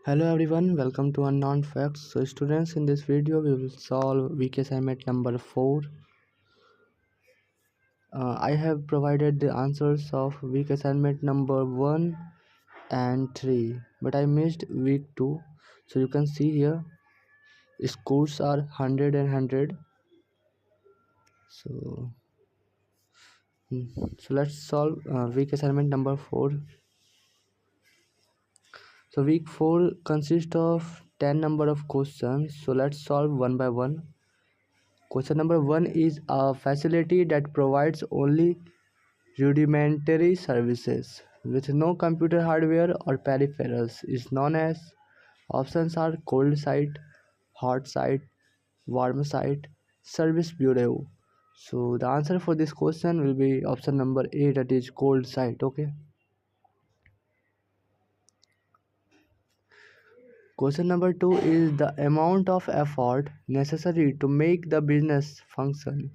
Hello everyone, welcome to Unknown Facts. So students, in this video we will solve week assignment number 4. I have provided the answers of week assignment number 1 and 3, but I missed week 2. So you can see here scores are 100 and 100. So, so let's solve week assignment number 4. So week 4 consists of 10 number of questions. So let's solve one by one. Question number 1 is a facility that provides only rudimentary services with no computer hardware or peripherals is known as. Options are cold site, hot site, warm site, service bureau. So the answer for this question will be option number A, that is cold site. Okay. Question number 2 is the amount of effort necessary to make the business function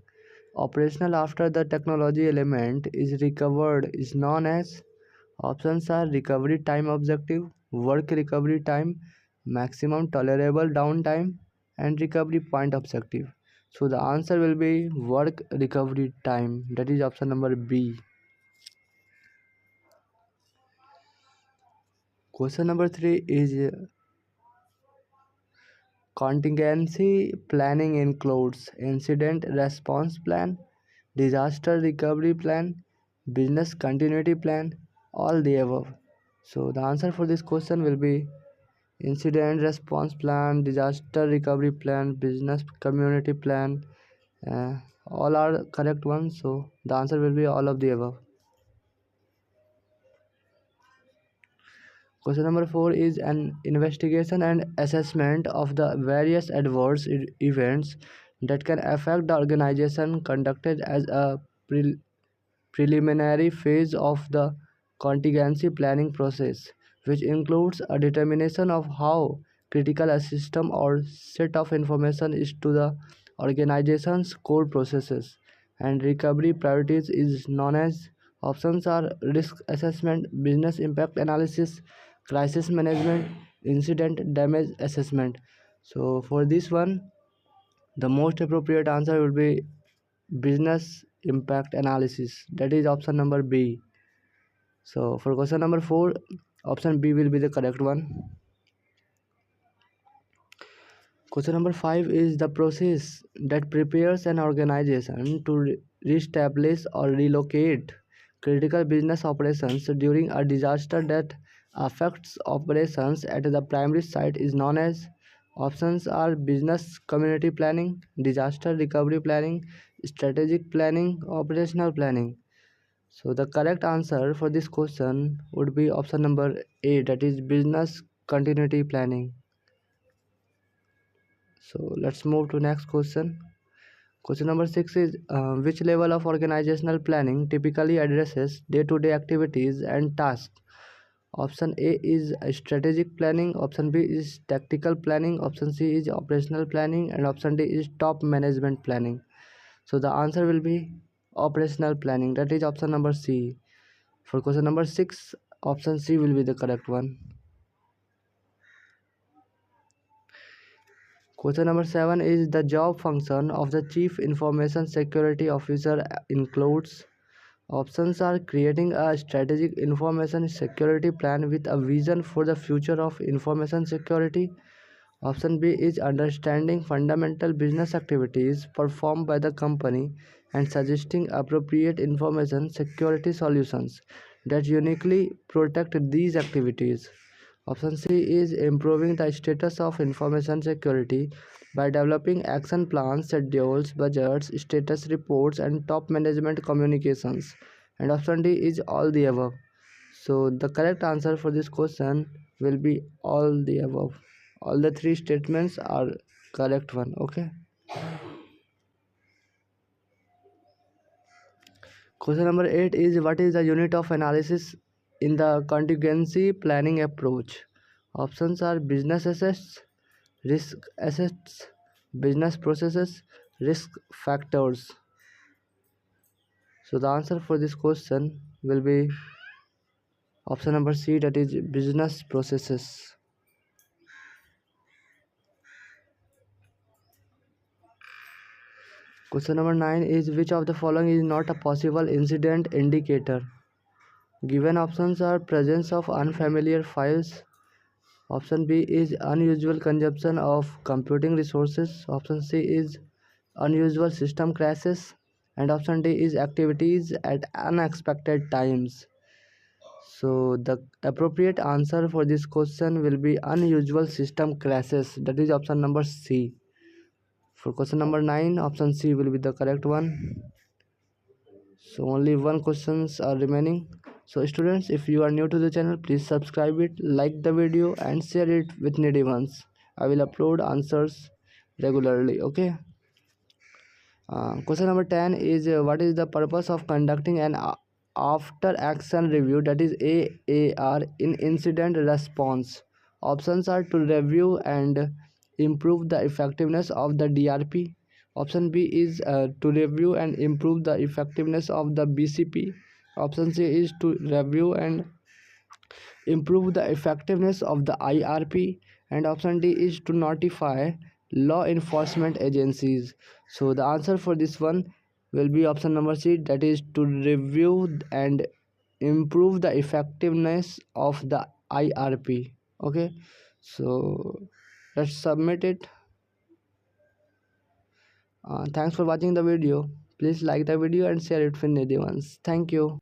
operational after the technology element is recovered is known as. Options are recovery time objective, work recovery time, maximum tolerable downtime, and recovery point objective. So the answer will be work recovery time. That is option number B. Question number 3 is contingency planning includes incident response plan, disaster recovery plan, business continuity plan, all the above. So the answer for this question will be incident response plan, disaster recovery plan, business community plan. All are correct ones. So the answer will be all of the above. Question number 4 is an investigation and assessment of the various adverse events that can affect the organization conducted as a preliminary phase of the contingency planning process, which includes a determination of how critical a system or set of information is to the organization's core processes and recovery priorities is known as. Options are risk assessment, business impact analysis, crisis management, incident damage assessment. So for this one, the most appropriate answer will be business impact analysis. That is option number B. So for question number 4, option B will be the correct one. Question number 5 is the process that prepares an organization to reestablish or relocate critical business operations during a disaster that affects operations at the primary site is known as. Options are business community planning, disaster recovery planning, strategic planning, operational planning. So the correct answer for this question would be option number A, that is business continuity planning. So let's move to next question. Question number 6 is which level of organizational planning typically addresses day-to-day activities and tasks? Option A is strategic planning, option B is tactical planning, option C is operational planning, and option D is top management planning. So the answer will be operational planning. That is option number C. For question number 6, option C will be the correct one. Question number 7 is the job function of the Chief Information Security Officer includes. Options are creating a strategic information security plan with a vision for the future of information security. Option B is understanding fundamental business activities performed by the company and suggesting appropriate information security solutions that uniquely protect these activities. Option C is improving the status of information security by developing action plans, schedules, budgets, status reports, and top management communications. And option D is all the above. So the correct answer for this question will be all the above. All the three statements are correct one. Okay. Question number 8 is what is the unit of analysis in the contingency planning approach? Options are business assets, risk assets, business processes, risk factors. So the answer for this question will be option number C, that is business processes. Question number 9 is which of the following is not a possible incident indicator? Given options are presence of unfamiliar files. Option B is unusual consumption of computing resources. Option C is unusual system crashes. And option D is activities at unexpected times. So the appropriate answer for this question will be unusual system crashes. That is option number C. For question number 9, option C will be the correct one. So only one questions are remaining. So students, if you are new to the channel, please subscribe it, like the video and share it with needy ones. I will upload answers regularly. Okay. Question number 10 is what is the purpose of conducting an after action review, that is AAR, in incident response? Options are to review and improve the effectiveness of the DRP. Option B is to review and improve the effectiveness of the BCP. Option C is to review and improve the effectiveness of the IRP, and option D is to notify law enforcement agencies. So the answer for this one will be option number C, that is to review and improve the effectiveness of the IRP. Okay, so let's submit it. Thanks for watching the video. Please like the video and share it with needy ones. Thank you.